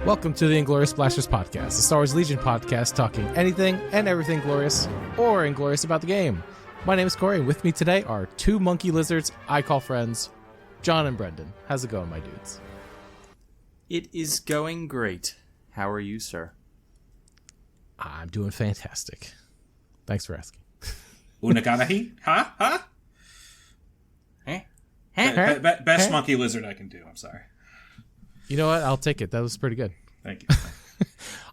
Welcome to the Inglorious Splashers Podcast, a Star Wars Legion podcast talking anything and everything glorious or inglorious about the game. My name is Corey, and with me today are two monkey lizards I call friends, John and Brendan. How's it going, my dudes? It is going great. How are you, sir? I'm doing fantastic. Thanks for asking. Unaganahi? Huh? Best monkey lizard I can do. I'm sorry. You know what? I'll take it. That was pretty good. Thank you.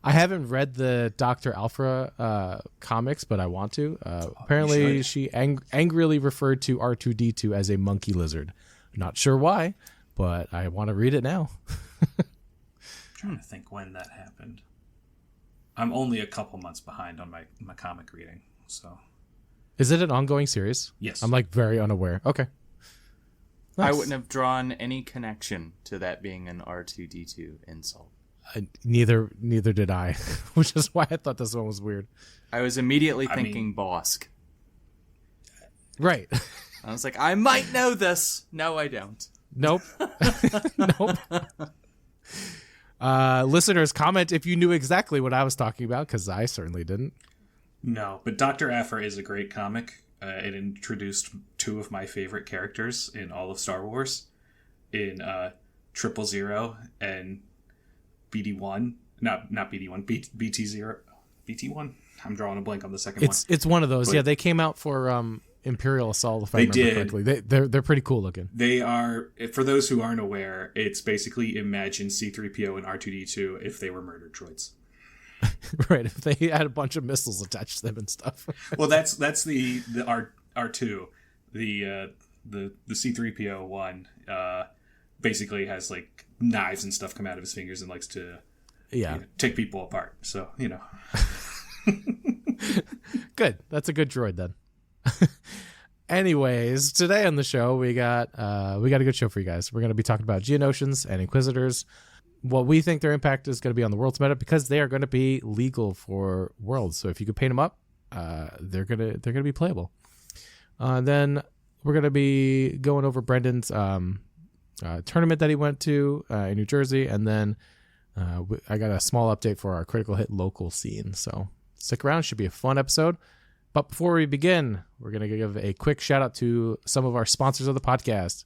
I haven't read the Dr. Alpha comics, but I want to. Apparently, she angrily referred to R2-D2 as a monkey lizard. Not sure why, but I want to read it now. I'm trying to think when that happened. I'm only a couple months behind on my comic reading, so. Is it an ongoing series? Yes. I'm very unaware. Okay. Nice. I wouldn't have drawn any connection to that being an R2-D2 insult. Neither did I, which is why I thought this one was weird. I was immediately thinking Bosk. Right. I was like, I might know this. No, I don't. Nope. Nope. Listeners, comment if you knew exactly what I was talking about, because I certainly didn't. No, but Dr. Aphra is a great comic. It introduced two of my favorite characters in all of Star Wars, in 000 and BD1. Not BD1, BT0. BT1? I'm drawing a blank on the second one. It's one of those. But, yeah, they came out for Imperial Assault, if I remember correctly. They're pretty cool looking. They are, for those who aren't aware, it's basically imagine C-3PO and R2-D2 if they were murdered droids. Right, if they had a bunch of missiles attached to them and stuff. Well, that's the R2, the C-3PO one. Basically has like knives and stuff come out of his fingers and likes to take people apart. So Good. That's a good droid then. Anyways, today on the show we got a good show for you guys. We're going to be talking about Geonosians and Inquisitors. What we think their impact is going to be on the Worlds meta, because they are going to be legal for Worlds. So if you could paint them up, they're gonna be playable. Then we're going to be going over Brendan's tournament that he went to in New Jersey, and then I got a small update for our critical hit local scene. So stick around; it should be a fun episode. But before we begin, we're going to give a quick shout out to some of our sponsors of the podcast.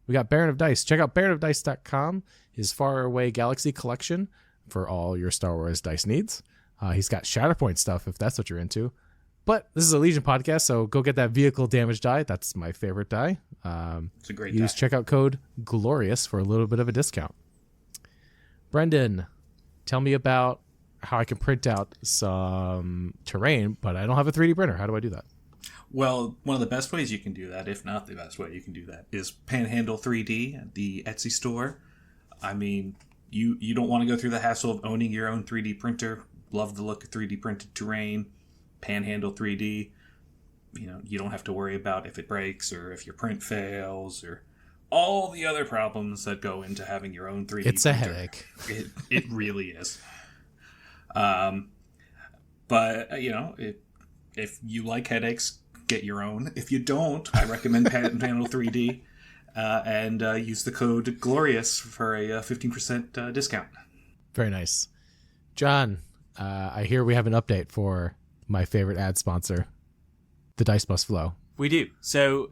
We got Baron of Dice. Check out baronofdice.com, his Faraway Galaxy collection for all your Star Wars dice needs. He's got Shatterpoint stuff if that's what you're into. But this is a Legion podcast, so go get that vehicle damage die. That's my favorite die. It's a great use die. checkout code GLORIOUS for a little bit of a discount. Brendan, tell me about how I can print out some terrain, but I don't have a 3D printer. How do I do that? Well, one of the best ways you can do that, if not the best way you can do that, is Panhandle 3D at the Etsy store. I mean, you don't want to go through the hassle of owning your own 3D printer. Love the look of 3D printed terrain. Panhandle 3D. You don't have to worry about if it breaks or if your print fails or all the other problems that go into having your own 3D printer. It's a headache. It really is. But, if you like headaches, get your own. If you don't, I recommend Panhandle 3D and use the code GLORIOUS for a 15% discount. Very nice. John, I hear we have an update for my favorite ad sponsor, the Dice Must Flow. We do. So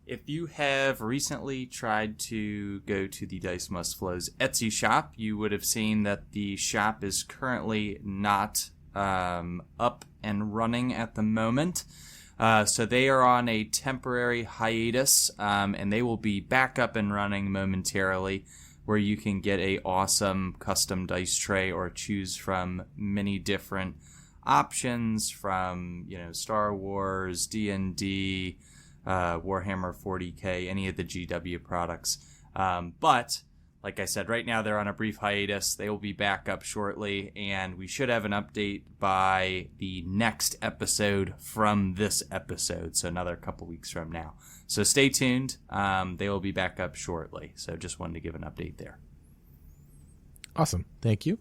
if you have recently tried to go to the Dice Must Flow's Etsy shop, you would have seen that the shop is currently not up and running at the moment. So they are on a temporary hiatus, and they will be back up and running momentarily, where you can get a awesome custom dice tray or choose from many different options from, Star Wars, D&D, Warhammer 40K, any of the GW products. But like I said, right now they're on a brief hiatus. They will be back up shortly, and we should have an update by the next episode from this episode, so another couple weeks from now. So stay tuned. They will be back up shortly, so just wanted to give an update there. Awesome. Thank you.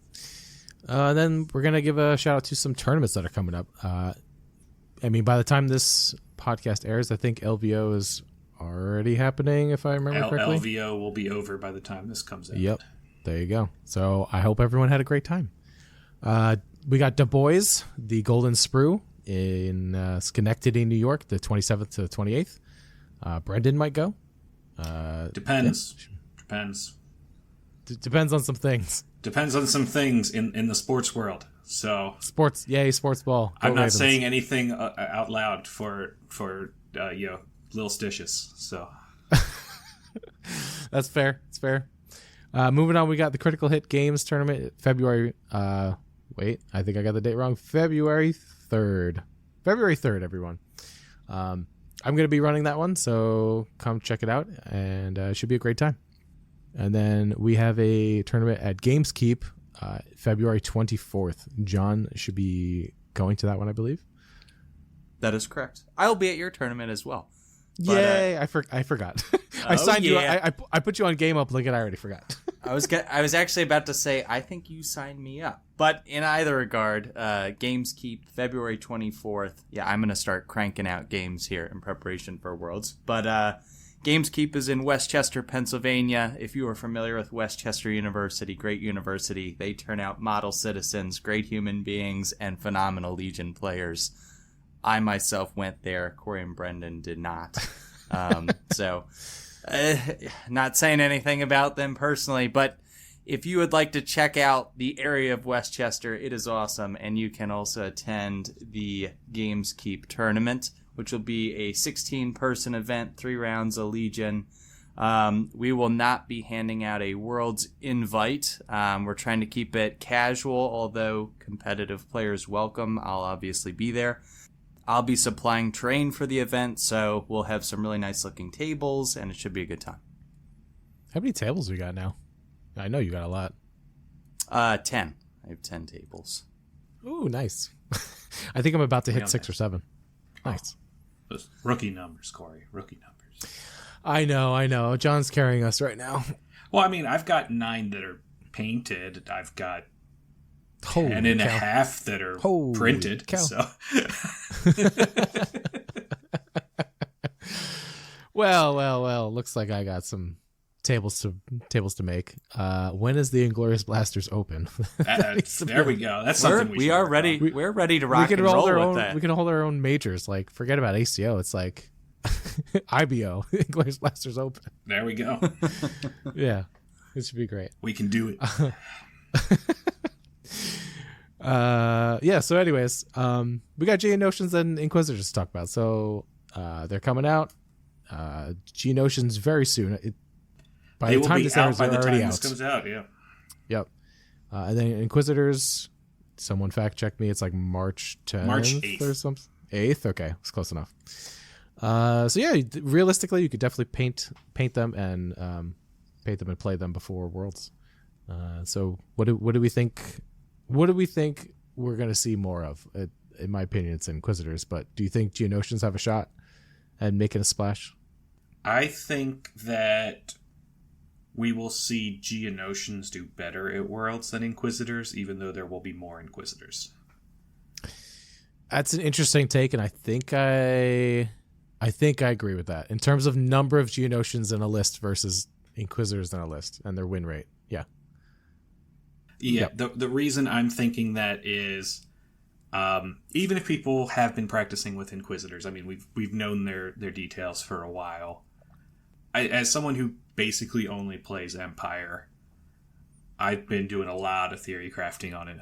Then we're going to give a shout out to some tournaments that are coming up. By the time this podcast airs, I think LVO is already happening, if I remember correctly. LVO will be over by the time this comes out. Yep. There you go. So I hope everyone had a great time. We got Du Bois, the Golden Sprue in Schenectady, New York, the 27th to the 28th. Brendan might go. Depends. Yeah. Depends. Depends on some things. Depends on some things in the sports world. So sports, yay, sports ball. Go I'm not Ravens. saying anything out loud for little stitches. So that's fair. It's fair. Moving on, we got the Critical Hit Games tournament February. Wait, I think I got the date wrong. February 3rd. February 3rd, everyone. I'm going to be running that one, so come check it out, and it should be a great time. And then we have a tournament at Gameskeep February 24th. John should be going to that one, I believe. That is correct. I'll be at your tournament as well. But, yay! I forgot. I signed you. Yeah. I put you on Game Up Link, and I already forgot. I was actually about to say I think you signed me up, but in either regard, Gameskeep February 24th. Yeah, I'm gonna start cranking out games here in preparation for Worlds. But Gameskeep is in Westchester, Pennsylvania. If you are familiar with Westchester University, great university, they turn out model citizens, great human beings, and phenomenal Legion players. I myself went there. Corey and Brendan did not. Not saying anything about them personally, but if you would like to check out the area of Westchester, it is awesome. And you can also attend the Gameskeep tournament, which will be a 16-person event, 3 rounds of Legion. We will not be handing out a Worlds invite. We're trying to keep it casual, although competitive players welcome. I'll obviously be there. I'll be supplying terrain for the event, so we'll have some really nice looking tables, and it should be a good time. How many tables we got now? I know you got a lot. 10. I have 10 tables. Ooh, nice. I think I'm about to hit 6 or 7. Nice. Those rookie numbers, Corey. Rookie numbers. I know. John's carrying us right now. Well, I mean, I've got 9 that are painted. I've got Holy 10 and cow. a half that are Holy printed. cow. So. Well. Looks like I got some tables to make. When is the Inglorious Blasters open? There we go. That's something we are ready. We're ready to rock and roll with that. We can hold our own majors. Like, forget about ACO. It's like IBO. Inglorious Blasters open. There we go. Yeah, it should be great. We can do it. So anyways, we got Geonosians and Inquisitors to talk about. So they're coming out. Geonosians very soon. By the time this airs, they're already out. Comes out, yeah. Yep. And then Inquisitors, someone fact check me. It's like March 10th March 8th. or something. 8th? Okay, it's close enough. So yeah, realistically, you could definitely paint them and play them before Worlds. So what do we think? What do we think we're going to see more of? In my opinion, it's Inquisitors. But do you think Geonosians have a shot at making a splash? I think that we will see Geonosians do better at Worlds than Inquisitors, even though there will be more Inquisitors. That's an interesting take, and I think I agree with that. In terms of number of Geonosians in a list versus Inquisitors in a list and their win rate. Yeah. Yeah, Yep. the reason I'm thinking that is, even if people have been practicing with Inquisitors, I mean, we've known their details for a while. As someone who basically only plays Empire, I've been doing a lot of theory crafting on it,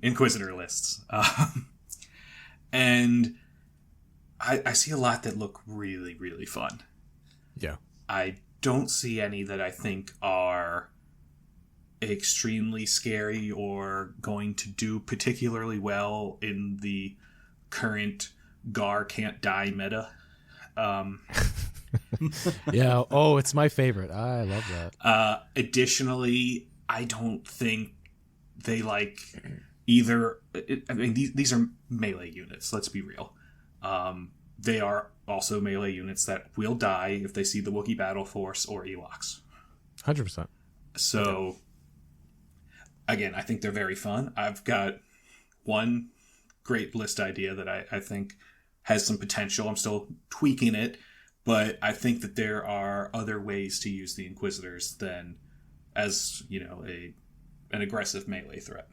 Inquisitor lists, and I see a lot that look really, really fun. Yeah. I don't see any that I think are extremely scary or going to do particularly well in the current Gar can't die meta. Yeah. Oh, it's my favorite. I love that. Additionally, I don't think they like either. These are melee units. Let's be real. They are also melee units that will die if they see the Wookiee Battle Force or Ewoks. 100%. So, again, I think they're very fun. I've got one great list idea that I think has some potential. I'm still tweaking it, but I think that there are other ways to use the Inquisitors than as, an aggressive melee threat.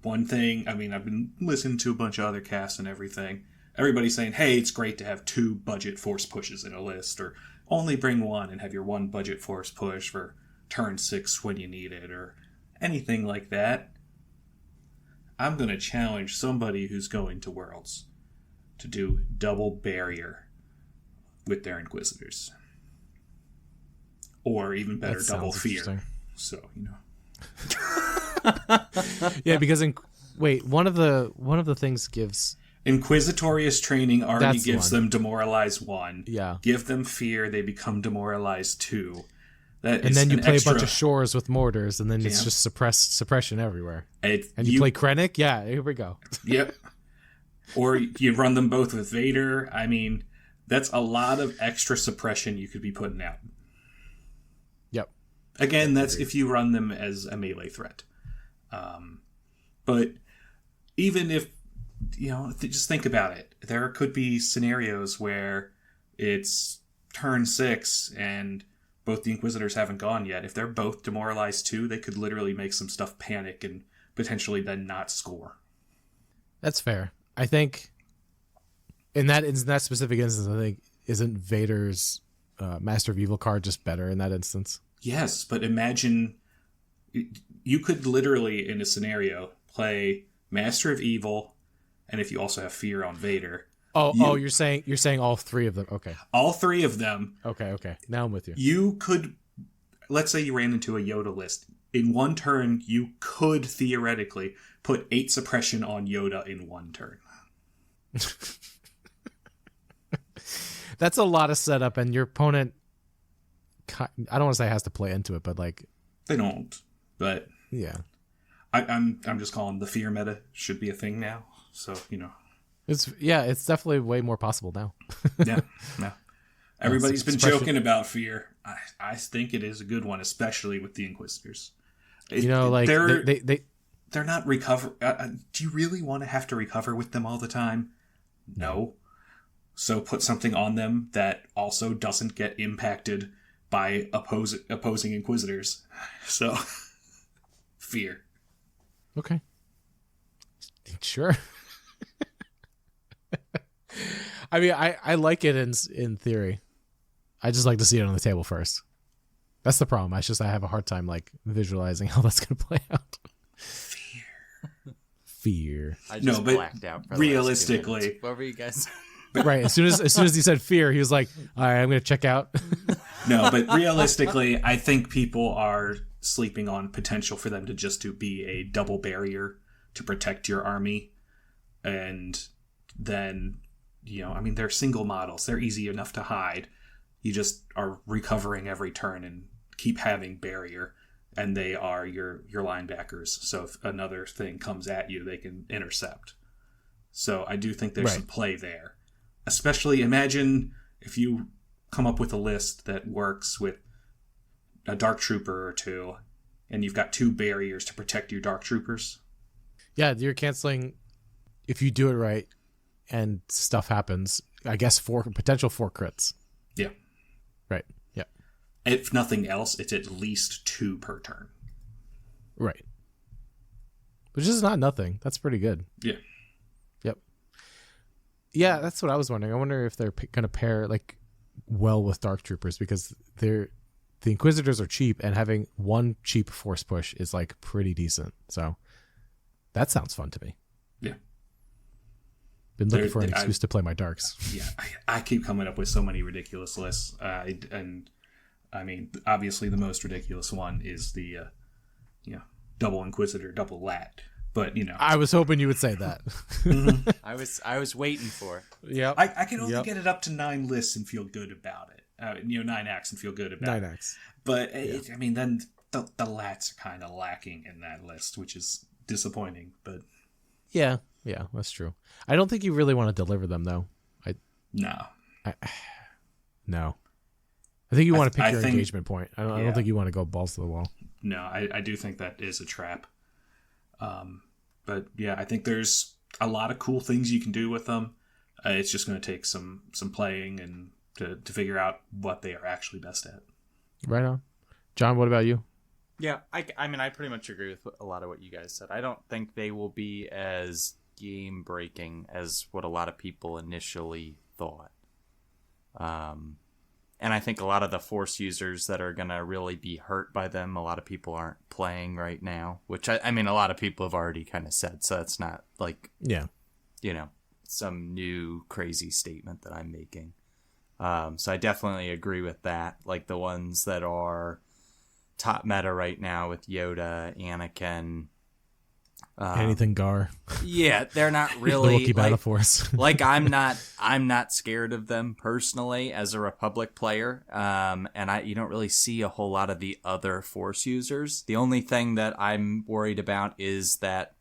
One thing, I've been listening to a bunch of other casts and everything. Everybody's saying, hey, it's great to have 2 budget force pushes in a list, or only bring 1 and have your 1 budget force push for turn 6 when you need it, or anything like that. I'm going to challenge somebody who's going to Worlds to do double barrier with their Inquisitors. Or even better, That double sounds fear. So, Yeah, because one of the things gives Inquisitorious training already That's gives one. them demoralize 1. Yeah. Give them fear, they become demoralized 2. That and then you an play extra, a bunch of shores with mortars, and then it's just suppression everywhere. And you play Krennic? Yeah, here we go. Yep. Or you run them both with Vader. That's a lot of extra suppression you could be putting out. Yep. Again, that's if you run them as a melee threat. But even if, just think about it. There could be scenarios where it's turn 6 and both the Inquisitors haven't gone yet. If they're both demoralized too, they could literally make some stuff panic and potentially then not score. That's fair. I think in that specific instance, I think isn't Vader's Master of Evil card just better in that instance? Yes, but imagine you could literally, in a scenario, play Master of Evil, and if you also have Fear on Vader. You're saying all 3 of them. Okay. All 3 of them. Okay. Now I'm with you. You could, let's say you ran into a Yoda list. In 1 turn, you could theoretically put 8 suppression on Yoda in 1 turn. That's a lot of setup, and your opponent, I don't want to say has to play into it, but They don't, but yeah. I'm just calling the fear meta should be a thing now. So, It's definitely way more possible now. Yeah. Everybody's been suppression. joking about fear. I think it is a good one, especially with the Inquisitors. They They're not recover. Do you really want to have to recover with them all the time? No. So put something on them that also doesn't get impacted by opposing Inquisitors. So, fear. Okay. Sure. I like it in theory. I just like to see it on the table first. That's the problem. I have a hard time visualizing how that's going to play out. Fear. I just blacked out. For realistically, what were you guys? Right. As soon as he said fear, he was like, "All right, I'm going to check out." No, but realistically, I think people are sleeping on potential for them to just be a double barrier to protect your army, and then they're single models. They're easy enough to hide. You just are recovering every turn and keep having barrier, and they are your linebackers. So if another thing comes at you, they can intercept. So I do think there's some play there. Especially imagine if you come up with a list that works with a Dark Trooper or 2, and you've got 2 barriers to protect your Dark Troopers. Yeah, you're canceling if you do it right and stuff happens. I guess 4 crits. Yeah. Right. Yeah. If nothing else, it's at least 2 per turn. Right. Which is not nothing. That's pretty good. Yeah. Yep. Yeah, that's what I was wondering. I wonder if they're going to pair well with Dark Troopers, because the Inquisitors are cheap, and having 1 cheap force push is pretty decent. So that sounds fun to me. Yeah. Been looking for an excuse to play my Darks. Yeah, I keep coming up with so many ridiculous lists. And obviously the most ridiculous one is the double Inquisitor, double Lat. But I was hoping you would say that. Mm-hmm. I was waiting for it. Yeah, I can only get it up to 9 lists and feel good about it. 9 acts and feel good about 9 it. acts. But then the Lats are kind of lacking in that list, which is disappointing. But yeah, that's true. I don't think you really want to deliver them though. No. No. I think you want to pick your engagement point. I don't think you want to go balls to the wall. No, I do think that is a trap. But yeah, I think there's a lot of cool things you can do with them. It's just going to take some playing and to figure out what they are actually best at. Right on. John, what about you? Yeah, I mean, I pretty much agree with a lot of what you guys said. I don't think they will be as game-breaking as what a lot of people initially thought. And I think a lot of the Force users that are going to really be hurt by them, a lot of people aren't playing right now, which I mean, a lot of people have already kind of said, so that's not like, some new crazy statement that I'm making. So I definitely agree with that. Like the ones that are top meta right now with Yoda, Anakin, anything Gar. Yeah, they're not really the Wookiee Battle Force. like I'm not scared of them personally as a Republic player. And you don't really see a whole lot of the other Force users. The only thing that I'm worried about is that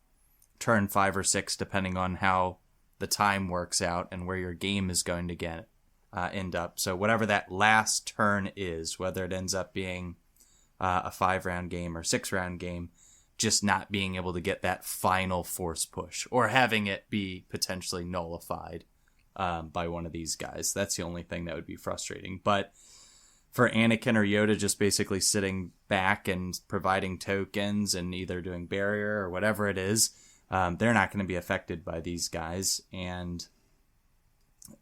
turn 5 or 6, depending on how the time works out and where your game is going to end up. So whatever that last turn is, whether it ends up being a 5-round game or 6-round game, just not being able to get that final Force push or having it be potentially nullified by one of these guys. That's the only thing that would be frustrating. But for Anakin or Yoda just basically sitting back and providing tokens and either doing barrier or whatever it is, they're not going to be affected by these guys. And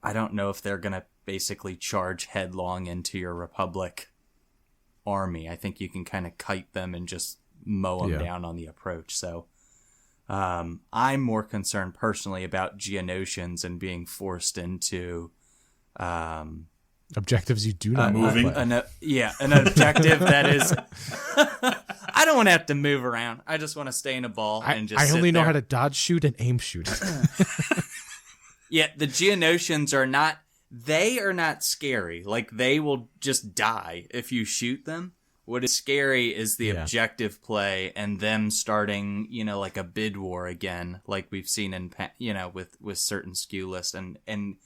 I don't know if they're going to basically charge headlong into your Republic army. I think you can kind of kite them and just mow them down on the approach. So I'm more concerned personally about Geonosians and being forced into objectives you do not moving. An objective that is I don't want to have to move around. I just want to stay in a ball and just I only sit know there. how to dodge shoot and aim shoot. Yeah, the Geonosians are not scary. Like, they will just die if you shoot them. What is scary is the objective play and them starting, like a bid war again, like we've seen in, with certain SKU lists and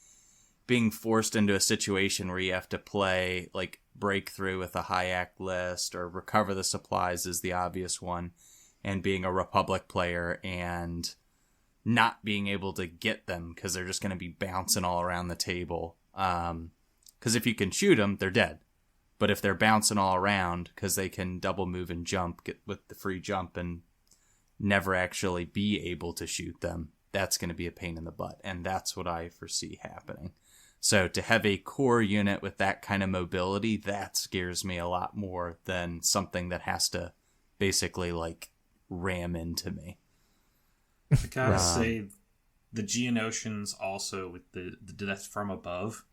being forced into a situation where you have to play like breakthrough with a high act list or recover the supplies is the obvious one, and being a Republic player and not being able to get them because they're just going to be bouncing all around the table. Because if you can shoot them, they're dead. But if they're bouncing all around because they can double move and jump, get with the free jump and never actually be able to shoot them, that's going to be a pain in the butt. And that's what I foresee happening. So to have a core unit with that kind of mobility, that scares me a lot more than something that has to basically like ram into me. I gotta say, the Geonosians also with the death from above,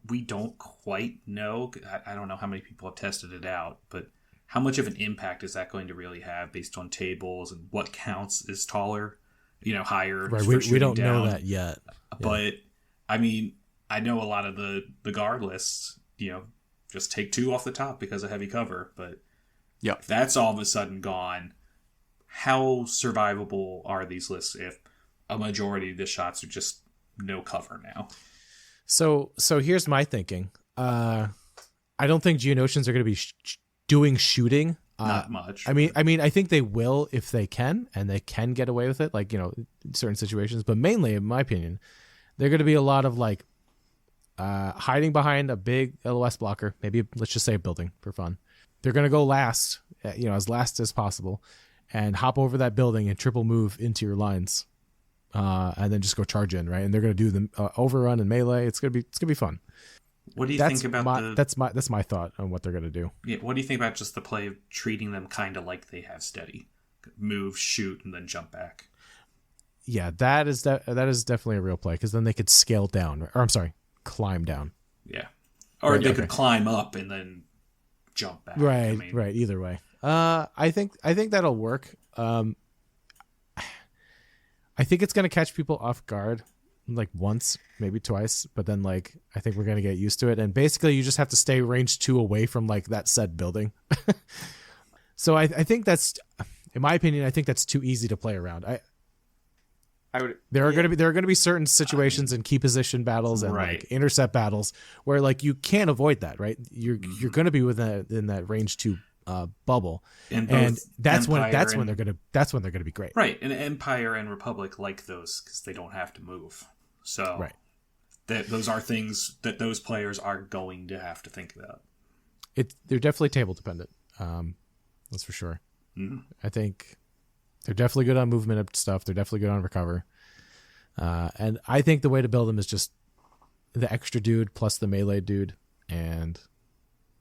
we don't quite know. I don't know how many people have tested it out, but how much of an impact is that going to really have based on tables and what counts as taller, higher? Right, we don't know that yet. But I mean, I know a lot of the guard lists, just take 2 off the top because of heavy cover. But if that's all of a sudden gone, how survivable are these lists if a majority of the shots are just no cover now? So here's my thinking. I don't think Geonosians are going to be doing shooting. Not much. I mean, I think they will if they can, and they can get away with it, like, in certain situations. But mainly, in my opinion, they're going to be a lot of like hiding behind a big LOS blocker. Maybe let's just say a building for fun. They're going to go last, as last as possible, and hop over that building and triple move into your lines. And then just go charge in, right? And they're going to do the overrun and melee. It's gonna be fun. What do you think about that's my thought on what they're going to do? Yeah, what do you think about just the play of treating them kind of like they have steady, move, shoot, and then jump back? Yeah, that is definitely a real play because then they could scale down, or I'm sorry, climb down. Yeah, or they could climb up and then jump back. Right, right. Either way, I think that'll work. I think it's going to catch people off guard like once, maybe twice, but then like I think we're going to get used to it. And basically you just have to stay range 2 away from like that said building. So I think that's, in my opinion, I think that's too easy to play around. There are going to be certain situations and key position battles and like intercept battles where like you can't avoid that, right? You're going to be in that range 2 bubble, and that's when they're gonna be great, right? And Empire and Republic like those because they don't have to move, so those are things that those players are going to have to think about. They're definitely table dependent. That's for sure. Mhm. I think they're definitely good on movement up stuff. They're definitely good on recover. And I think the way to build them is just the extra dude plus the melee dude. And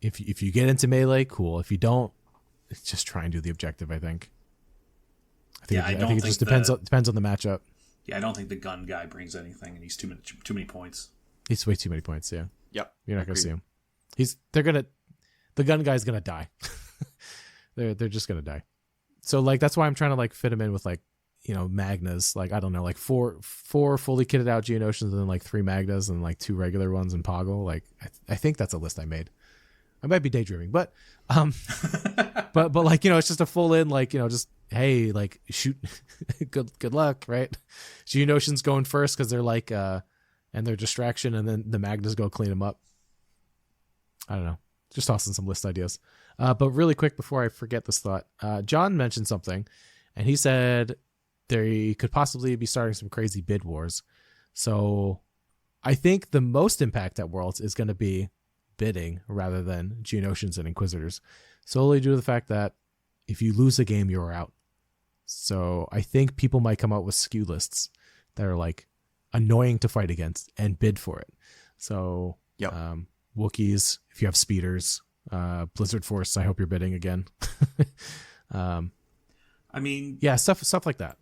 if you get into melee, cool. If you don't, just try and do the objective, I think. I think it just depends on the matchup. Yeah, I don't think the gun guy brings anything, and he's too many points. He's way too many points, yeah. Yep. You're not going to see him. The gun guy's going to die. They're just going to die. So like that's why I'm trying to like fit him in with like, Magnas, like I don't know, like four fully kitted out Geonosians and then like 3 Magnas and like 2 regular ones and Poggle. Like I think that's a list I made. I might be daydreaming, but but like it's just a full in like just hey like shoot good luck, right? Geonosians going first because they're like and they're distraction, and then the Magnas go clean them up. I don't know, just tossing some list ideas. But really quick before I forget this thought, John mentioned something, and he said they could possibly be starting some crazy bid wars. So I think the most impact at Worlds is going to be bidding rather than Geonosians and Inquisitors, solely due to the fact that if you lose a game, you're out. So I think people might come out with SKU lists that are like annoying to fight against and bid for it. So yep. Wookiees, if you have speeders, Blizzard Force, I hope you're bidding again. I mean, yeah, stuff like that.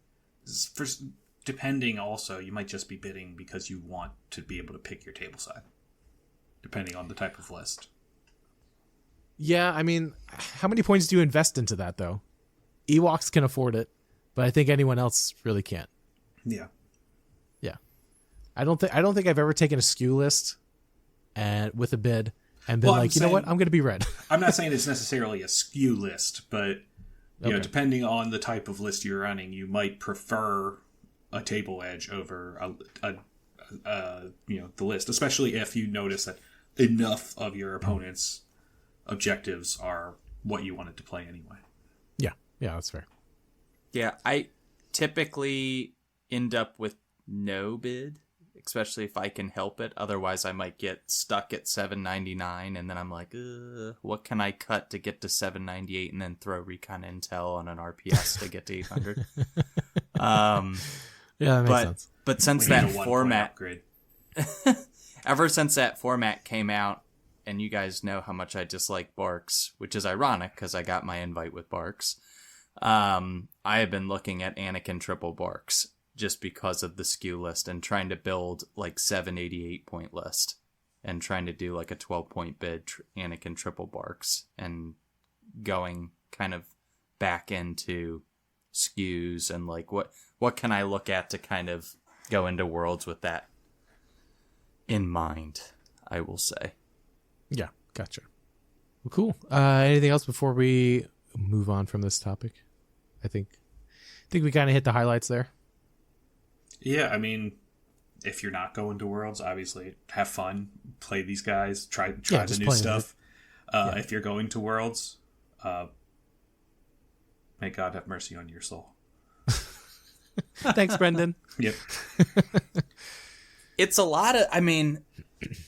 Depending also, you might just be bidding because you want to be able to pick your table side, depending on the type of list. Yeah, I mean, how many points do you invest into that though? Ewoks can afford it, but I think anyone else really can't. Yeah. Yeah. I don't think I've ever taken a SKU list and with a bid and been you know what, I'm going to be red. I'm not saying it's necessarily a SKU list, but you know, depending on the type of list you're running, you might prefer a table edge over the list, especially if you notice that enough of your opponent's objectives are what you wanted to play anyway. Yeah, that's fair. Yeah, I typically end up with no bid, especially if I can help it. Otherwise, I might get stuck at $7.99, and then I'm like, what can I cut to get to $7.98, and then throw recon intel on an RPS to get to 800. Yeah, that makes sense. But since that format, ever since that format came out, and you guys know how much I dislike Barks, which is ironic because I got my invite with Barks. I have been looking at Anakin triple Barks just because of the SKU list and trying to build like 788 point list and trying to do like a 12-point bid Anakin triple Barks and going kind of back into SKUs and like what can I look at to kind of go into Worlds with that in mind, I will say. Yeah, gotcha. Well, cool. Anything else before we move on from this topic? I think we kind of hit the highlights there. Yeah, I mean, if you're not going to Worlds, obviously have fun, play these guys, try the new stuff. If you're going to Worlds, may God have mercy on your soul. Thanks, Brendan. Yep. It's a lot of, I mean,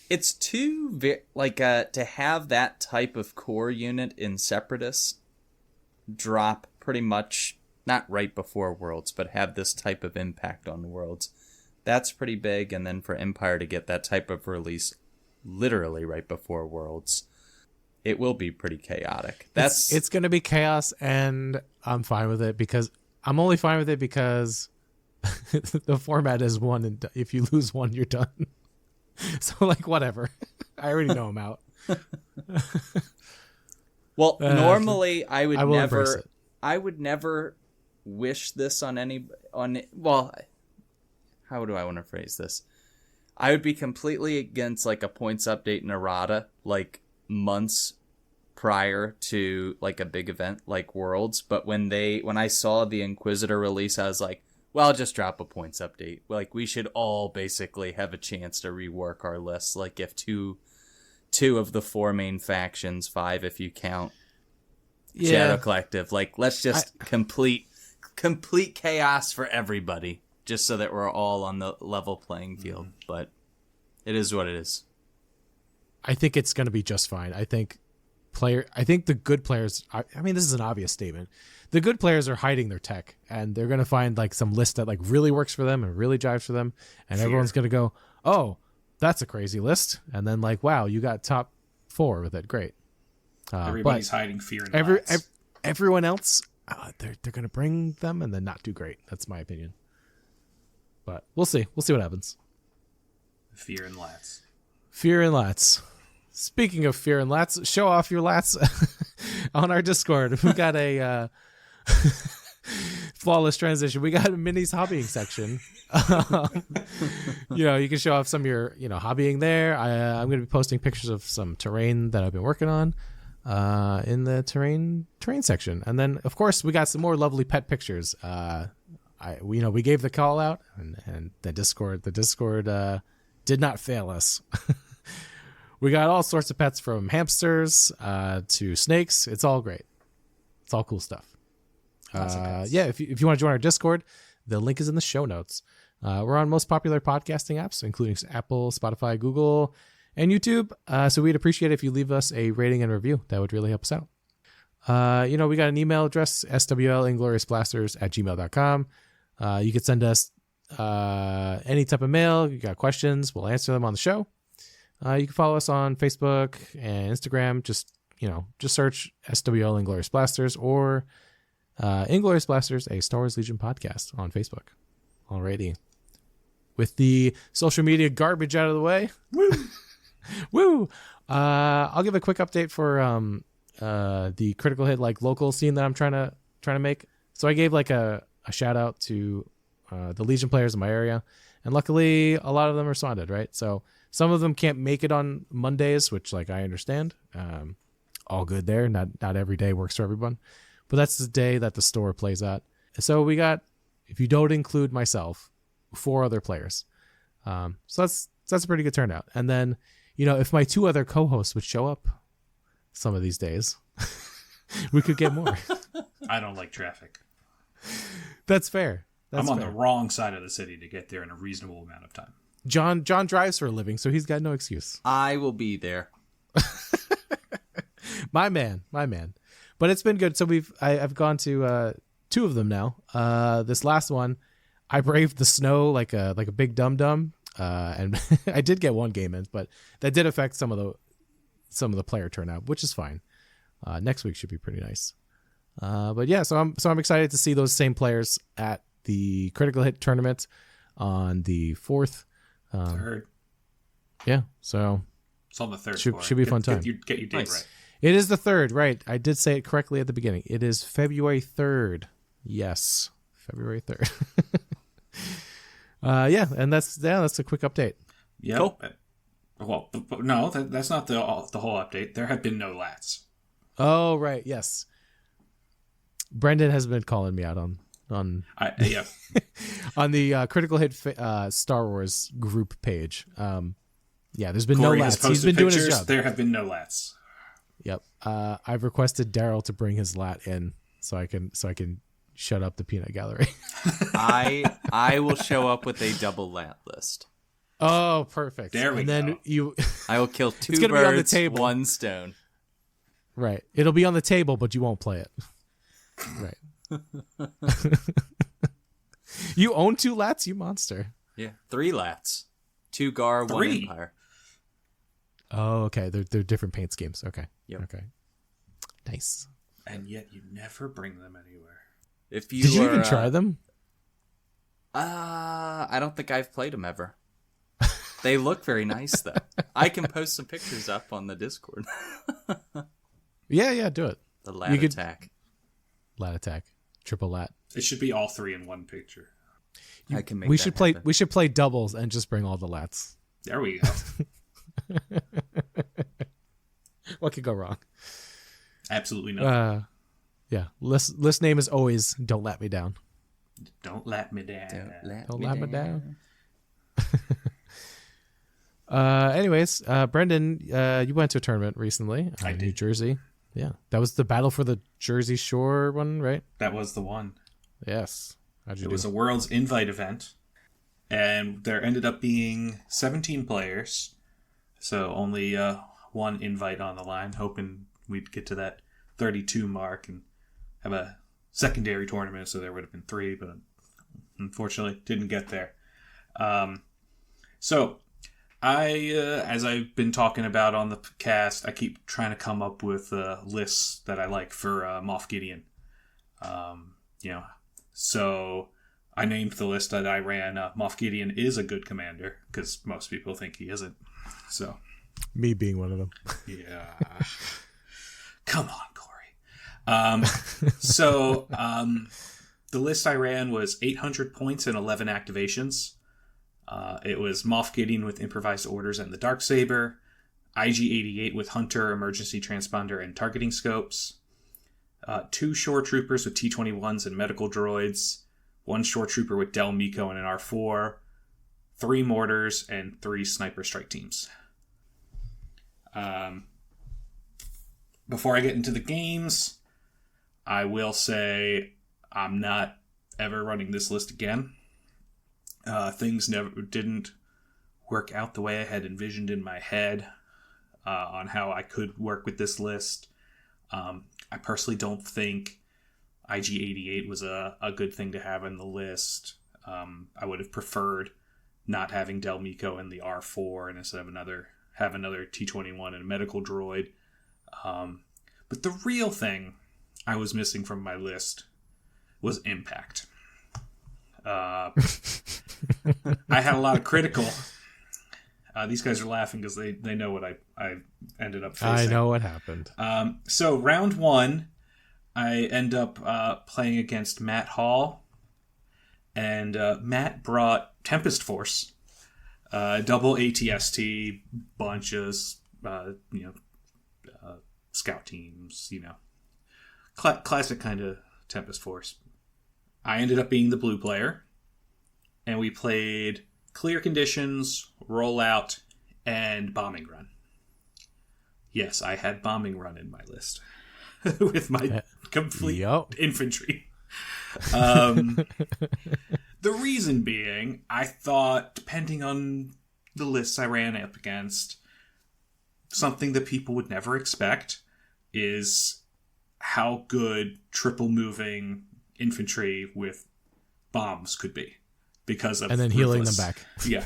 it's too, to have that type of core unit in Separatists drop pretty much, not right before Worlds, but have this type of impact on Worlds. That's pretty big, and then for Empire to get that type of release literally right before Worlds, it will be pretty chaotic. It's going to be chaos, and I'm fine with it because I'm only fine with it because the format is one, and if you lose one, you're done. So, like, whatever. I already know I'm out. Well, normally I would never wish this on how do I want to phrase this? I would be completely against like a points update in errata like months prior to like a big event like Worlds, but when I saw the Inquisitor release, I was like, well, I'll just drop a points update. Like, we should all basically have a chance to rework our lists. Like, if two of the 4 main factions, 5 if you count Shadow Collective, like, let's just complete chaos for everybody, just so that we're all on the level playing field. But it is what it is. I think it's going to be just fine. I think the good players. I mean, this is an obvious statement. The good players are hiding their tech, and they're gonna find like some list that like really works for them and really jives for them, and everyone's gonna go, "Oh, that's a crazy list," and then like, "Wow, you got top 4 with it. Great." Everybody's hiding fear and everyone else, they're gonna bring them and then not do great. That's my opinion. But we'll see. We'll see what happens. Fear and lats. Fear and lats. Speaking of fear and lats, show off your lats on our Discord. We got a flawless transition. We got a Minnie's hobbying section. You can show off some of your, hobbying there. I'm going to be posting pictures of some terrain that I've been working on in the terrain section. And then, of course, we got some more lovely pet pictures. We gave the call out, and the Discord did not fail us. We got all sorts of pets, from hamsters to snakes. It's all great. It's all cool stuff. If you want to join our Discord, the link is in the show notes. We're on most popular podcasting apps, including Apple, Spotify, Google, and YouTube. So we'd appreciate it if you leave us a rating and review. That would really help us out. We got an email address, swlingloriousblasters@gmail.com. You could send us any type of mail. You got questions, we'll answer them on the show. You can follow us on Facebook and Instagram. Just search SWL Inglorious Blasters or Inglorious Blasters, a Star Wars Legion podcast on Facebook. Alrighty. With the social media garbage out of the way. Woo! Woo! I'll give a quick update for the Critical Hit local scene that I'm trying to make. So I gave a shout out to the Legion players in my area, and luckily a lot of them responded, right? So some of them can't make it on Mondays, which I understand. All good there. Not every day works for everyone, but that's the day that the store plays at. So we got, if you don't include myself, 4 other players. So that's a pretty good turnout. And then, if my 2 other co-hosts would show up some of these days, we could get more. I don't like traffic. That's fair. I'm on the wrong side of the city to get there in a reasonable amount of time. John drives for a living, so he's got no excuse. I will be there. My man. But it's been good. So I've gone to 2 of them now. This last one, I braved the snow like a big dum-dum, and I did get 1 game in, but that did affect some of the player turnout, which is fine. Next week should be pretty nice. But yeah, so I'm excited to see those same players at the Critical Hit tournament on the 4th. 3rd. Yeah, so it's on the 3rd. Should be a fun time. Get your date Nice. right. It is the 3rd, right? I did say it correctly at the beginning. It is February 3rd. Yes, February 3rd. And that's a quick update. Yeah. Cool. Well, but no, that's not the whole update. There have been no lats. Oh, right. Yes. Brendan has been calling me out on Yeah. on the Critical Hit Star Wars group page. There's been Corey no has lats. He's been posted doing his pictures. job. There have been no lats. Yep. I've requested Daryl to bring his lat in so I can shut up the peanut gallery. I will show up with a double lat list. Oh, perfect. There we and go. then I will kill 2 gonna be on the birds, table. 1 stone. Right. It'll be on the table, but you won't play it. Right. You own 2 lats, you monster. Yeah, 3 lats. 2 Gar, 1 3? Empire. Oh, okay. They're different paint schemes. Okay. Yep. Okay. Nice. And yet you never bring them anywhere. If you Did you even try them? I don't think I've played them ever. They look very nice, though. I can post some pictures up on the Discord. Yeah, do it. The lat attack. Lat attack. Triple lat. It should be all 3 in one picture. I can make We that should play happen. we should play doubles and just bring all the lats. There we go. What could go wrong? Absolutely nothing. Yeah. List name is always Don't Let Me Down. Don't let me down. Don't let me down. Anyways, Brendan, you went to a tournament recently in New Jersey. Yeah. That was the Battle for the Jersey Shore one, right? That was the one. Yes. How'd you do? It was a World's Invite event, and there ended up being 17 players, so only 1 invite on the line, hoping we'd get to that 32 mark and have a secondary tournament, so there would have been 3, but unfortunately didn't get there. So as I've been talking about on the cast, I keep trying to come up with lists that I like for Moff Gideon. So I named the list that I ran. Moff Gideon is a good commander, because most people think he isn't. So, Me being one of them. yeah. Come on, Corey. The list I ran was 800 points and 11 activations. It was Moff Gideon with Improvised Orders and the Darksaber, IG-88 with Hunter, Emergency Transponder, and Targeting Scopes, 2 Shore Troopers with T-21s and Medical Droids, 1 Shore Trooper with Del Miko and an R4, 3 Mortars, and 3 Sniper Strike Teams. Before I get into the games, I will say I'm not ever running this list again. Things didn't work out the way I had envisioned in my head on how I could work with this list. I personally don't think IG-88 was a good thing to have in the list. I would have preferred not having Del Miko and the R4 and instead of have another T-21 and a medical droid. But the real thing I was missing from my list was impact. I had a lot of critical. These guys are laughing because they know what I ended up facing. I know what happened. So round 1, I end up playing against Matt Hall, and Matt brought Tempest Force, double ATST, bunches, scout teams, classic kind of Tempest Force. I ended up being the blue player, and we played Clear Conditions, Rollout, and Bombing Run. Yes, I had Bombing Run in my list with my complete infantry. The reason being, I thought, depending on the lists I ran up against, something that people would never expect is how good triple moving infantry with bombs could be, because of and then healing them back. Yeah,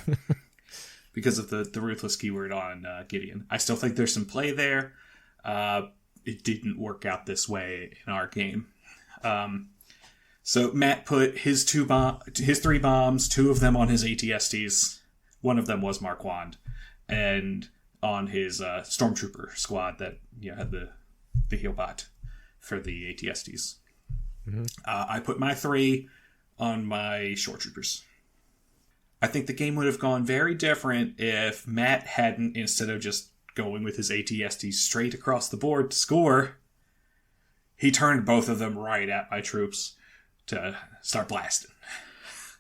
because of the ruthless keyword on Gideon. I still think there's some play there. It didn't work out this way in our game. So Matt put his 3 bombs, 2 of them on his ATSTs. One of them was Marquand, and on his Stormtrooper squad that had the heal bot for the ATSTs. Mm-hmm. I put my 3 on my Shore Troopers. I think the game would have gone very different if Matt hadn't, instead of just going with his ATST straight across the board to score, he turned both of them right at my troops to start blasting.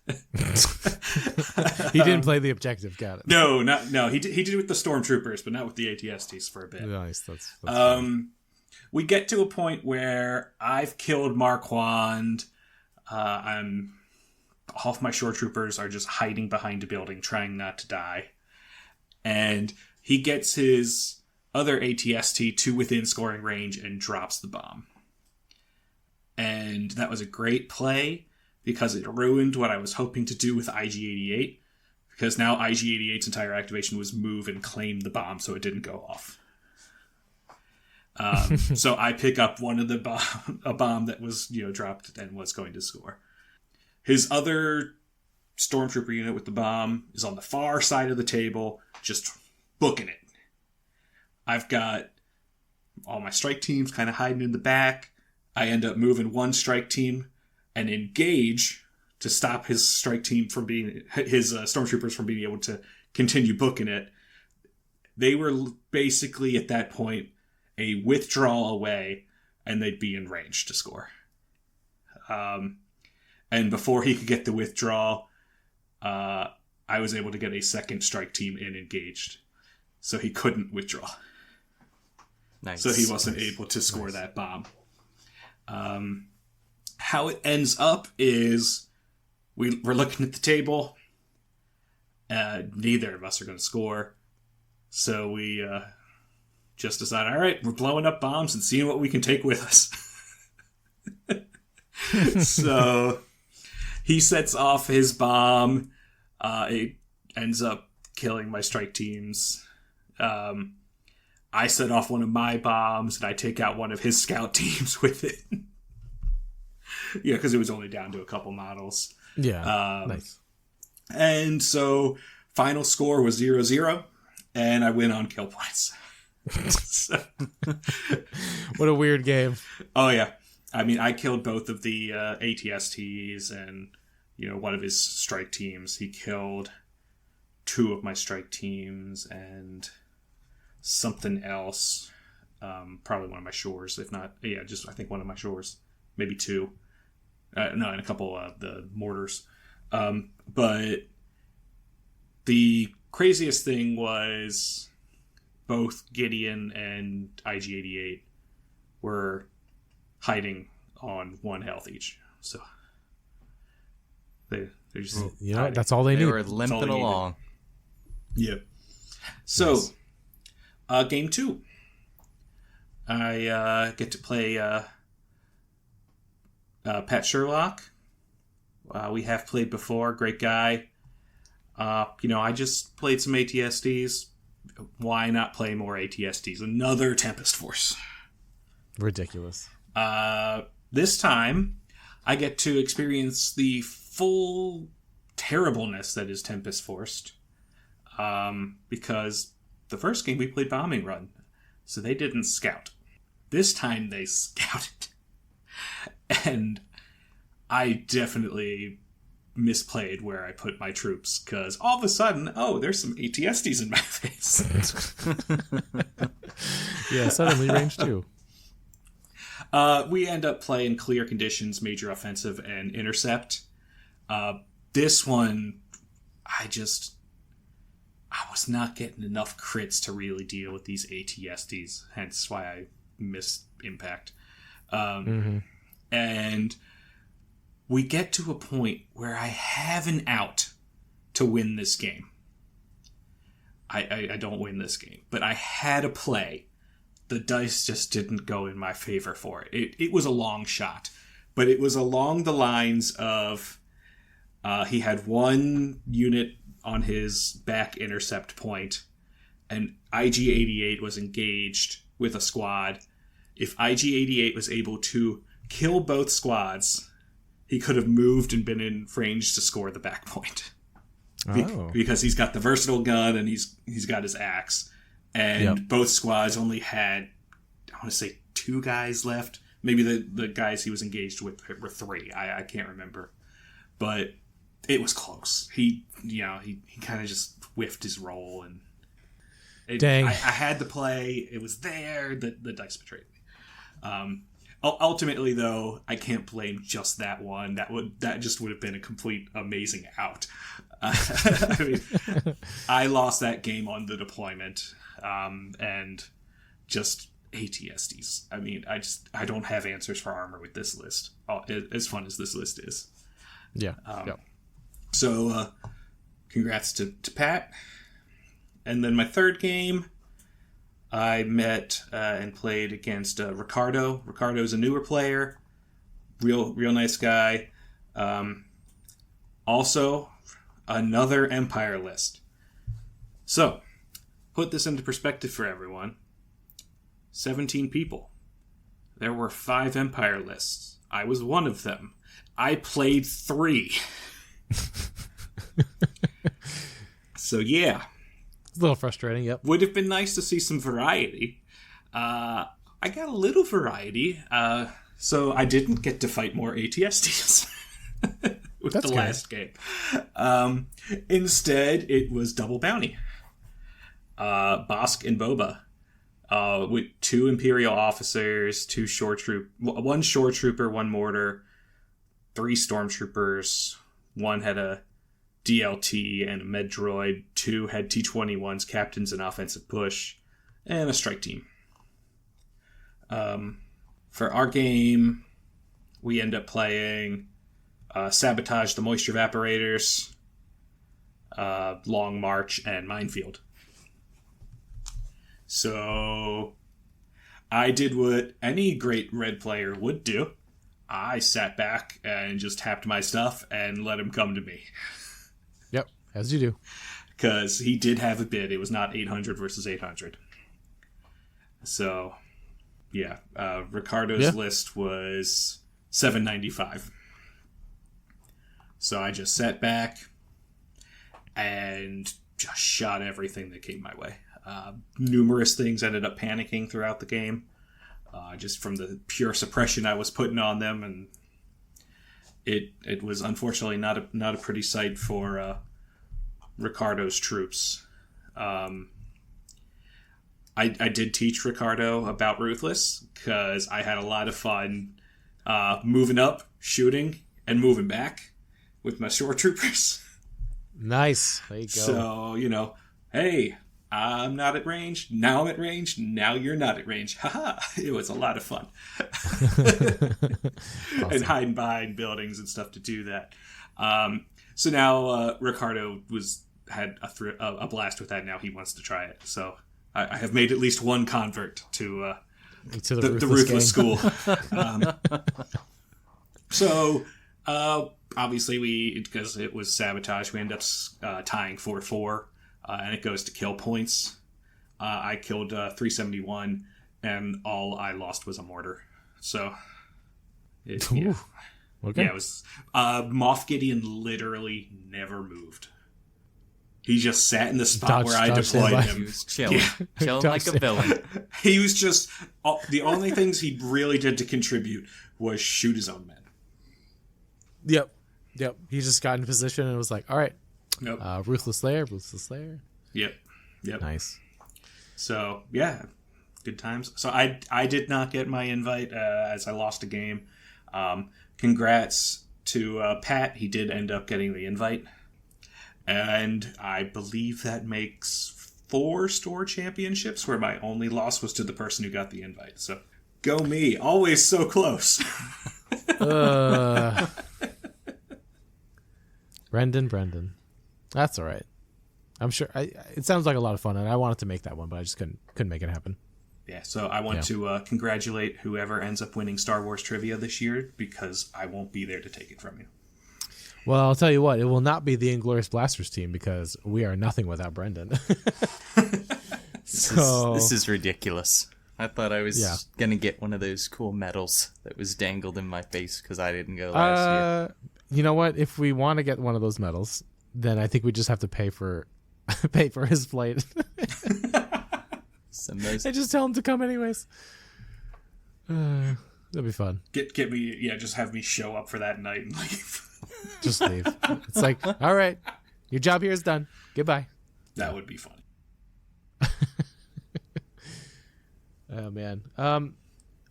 He didn't play the objective, got it. No. He did it with the Stormtroopers, but not with the ATSTs for a bit. Nice. That's fun. We get to a point where I've killed Marquand. Half my Shore Troopers are just hiding behind a building, trying not to die. And he gets his other ATST to within scoring range and drops the bomb. And that was a great play because it ruined what I was hoping to do with IG-88. Because now IG-88's entire activation was move and claim the bomb so it didn't go off. So I pick up one of a bomb that was dropped and was going to score. His other Stormtrooper unit with the bomb is on the far side of the table, just booking it. I've got all my strike teams kind of hiding in the back. I end up moving one strike team and engage to stop his strike team from his Stormtroopers from being able to continue booking it. They were basically at that point a withdrawal away, and they'd be in range to score. And before he could get the withdrawal, I was able to get a second strike team in engaged, so he couldn't withdraw. Nice. So he wasn't able to score that bomb. How it ends up is we're looking at the table. Neither of us are going to score. So we just decide, all right, we're blowing up bombs and seeing what we can take with us. So he sets off his bomb. It ends up killing my strike teams. I set off one of my bombs, and I take out one of his scout teams with it. Yeah, because it was only down to a couple models. Yeah, nice. And so final score was 0-0, and I win on kill points. So, what a weird game. Oh, yeah. I mean, I killed both of the ATSTs and, one of his strike teams. He killed 2 of my strike teams and something else. Probably one of my shores, if not, I think one of my shores. Maybe 2. And a couple of the mortars. But the craziest thing was both Gideon and IG-88 were hiding on 1 health each. So they're just that's all they They need. were limping along. Yep. So, game 2. I get to play Pat Sherlock. We have played before. Great guy. I just played some ATSDs. Why not play more ATSDs? Another Tempest Force. Ridiculous. This time, I get to experience the full terribleness that is Tempest Forced. Because the first game we played Bombing Run, so they didn't scout. This time they scouted. And I definitely misplayed where I put my troops, because all of a sudden, there's some ATSDs in my face. Yeah, suddenly range 2. We end up playing Clear Conditions, Major Offensive, and Intercept. This one, I was not getting enough crits to really deal with these ATSDs, hence why I missed Impact. And we get to a point where I have an out to win this game. I don't win this game, but I had a play. The dice just didn't go in my favor for it. It was a long shot, but it was along the lines of he had 1 unit on his back intercept point, and IG-88 was engaged with a squad. If IG-88 was able to kill both squads, he could have moved and been in range to score the back point. Because he's got the versatile gun and he's got his axe. And both squads only had, I want to say, 2 guys left. Maybe the guys he was engaged with were 3. I can't remember. But it was close. He kind of just whiffed his roll. And Dang. I had the play. It was there. The dice betrayed me. Ultimately, though, I can't blame just that one. That just would have been a complete amazing out. I mean, I lost that game on the deployment, and just ATSDs. I mean, I don't have answers for armor with this list. As fun as this list is. Yeah. So, congrats to Pat. And then my third game, I met and played against Ricardo. Ricardo's a newer player, real nice guy. Also, another Empire list. So, put this into perspective for everyone. 17 people. There were 5 Empire lists. I was one of them. I played 3. So, yeah. It's a little frustrating, yep. Would have been nice to see some variety. I got a little variety, so I didn't get to fight more ATSDs with That's the good. last game. Instead, it was double bounty. Bosk and Boba, with 2 Imperial officers, 1 shore trooper, 1 mortar, 3 stormtroopers, 1 had a DLT and a med droid, 2 had T-21s, captains and offensive push, and a strike team. For our game, we end up playing Sabotage the Moisture Evaporators, Long March, and Minefield. So I did what any great red player would do. I sat back and just tapped my stuff and let him come to me. Yep, as you do. Because he did have a bid. It was not 800 versus 800. So, yeah. Ricardo's list was 795. So I just sat back and just shot everything that came my way. Numerous things ended up panicking throughout the game. Just from the pure suppression I was putting on them, and it was unfortunately not a pretty sight for Ricardo's troops. I did teach Ricardo about Ruthless because I had a lot of fun moving up, shooting, and moving back with my shore troopers. Nice. There you go. So, hey, I'm not at range. Now I'm at range. Now you're not at range. Haha. It was a lot of fun. Awesome. And hiding behind buildings and stuff to do that. So now Ricardo had a blast with that. Now he wants to try it. So I have made at least one convert to the Ruthless School. So obviously because it was sabotage, we end up tying 4-4. And it goes to kill points. I killed 371, and all I lost was a mortar. So, Okay. Yeah, it was. Moff Gideon literally never moved. He just sat in the spot where I deployed him. He was chilling, chilling like a villain. He was just the only things he really did to contribute was shoot his own men. Yep. He just got in position and was like, all right. Yep. Ruthless Slayer. Yep. Nice. So, yeah, good times. So I did not get my invite as I lost a game. Congrats to Pat. He did end up getting the invite. And I believe that makes 4 store championships where my only loss was to the person who got the invite. So, go me. Always so close. Brendan. That's all right. I'm sure. It sounds like a lot of fun, and I wanted to make that one, but I just couldn't make it happen. Yeah, so I want to congratulate whoever ends up winning Star Wars trivia this year, because I won't be there to take it from you. Well, I'll tell you what. It will not be the Inglourious Blasters team, because we are nothing without Brendan. This is ridiculous. I thought I was going to get one of those cool medals that was dangled in my face because I didn't go last year. You know what? If we want to get one of those medals, then I think we just have to pay for his flight. And just tell him to come anyways. That'd be fun. Get me, just have me show up for that night and leave. Just leave. It's like, all right, your job here is done. Goodbye. That would be funny. Oh man.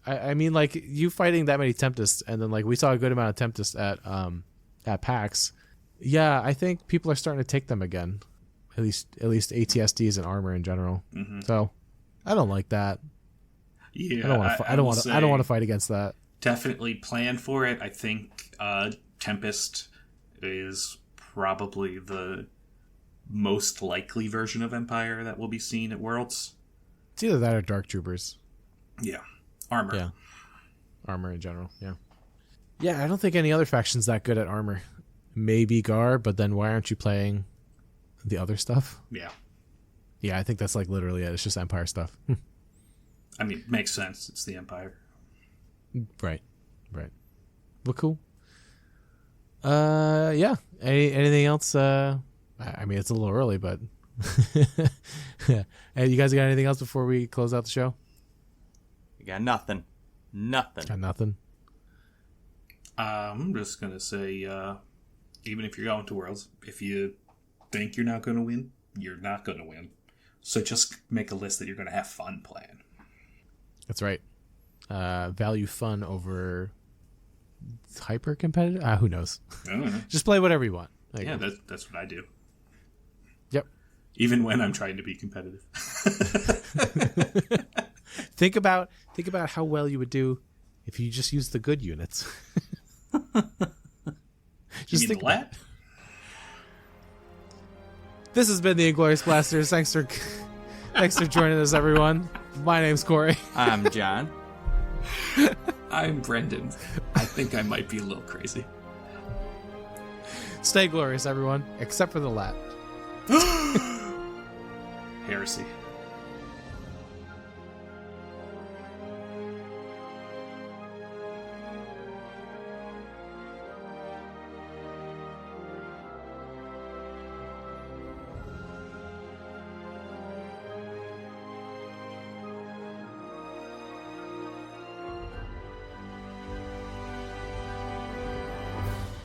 I mean, like, you fighting that many Tempests, and then like we saw a good amount of Tempests at PAX. Yeah, I think people are starting to take them again. At least ATSDs and armor in general. Mm-hmm. So I don't like that. Yeah, I don't want to fight against that. Definitely plan for it. I think Tempest is probably the most likely version of Empire that will be seen at Worlds. It's either that or Dark Troopers. Yeah. Armor. Yeah. Armor in general, yeah. Yeah, I don't think any other faction's that good at armor. Maybe Gar, but then why aren't you playing the other stuff? Yeah. Yeah, I think that's like literally it. It's just Empire stuff. I mean, it makes sense. It's the Empire. Right. Well, cool. Yeah. Anything else? I mean, it's a little early, but yeah. Hey, you guys got anything else before we close out the show? We got nothing. Got nothing. I'm just gonna say, even if you're going to Worlds, if you think you're not going to win, you're not going to win. So just make a list that you're going to have fun playing. That's right. Value fun over hyper competitive. Who knows? I don't know. Just play whatever you want. Yeah, that's what I do. Yep. Even when I'm trying to be competitive. Think about how well you would do if you just used the good units. Just think about it. This has been the Inglorious Blasters. Thanks for Thanks for joining us, everyone. My name's Corey. I'm John. I'm Brendan. I think I might be a little crazy. Stay glorious, everyone, except for the lat. Heresy.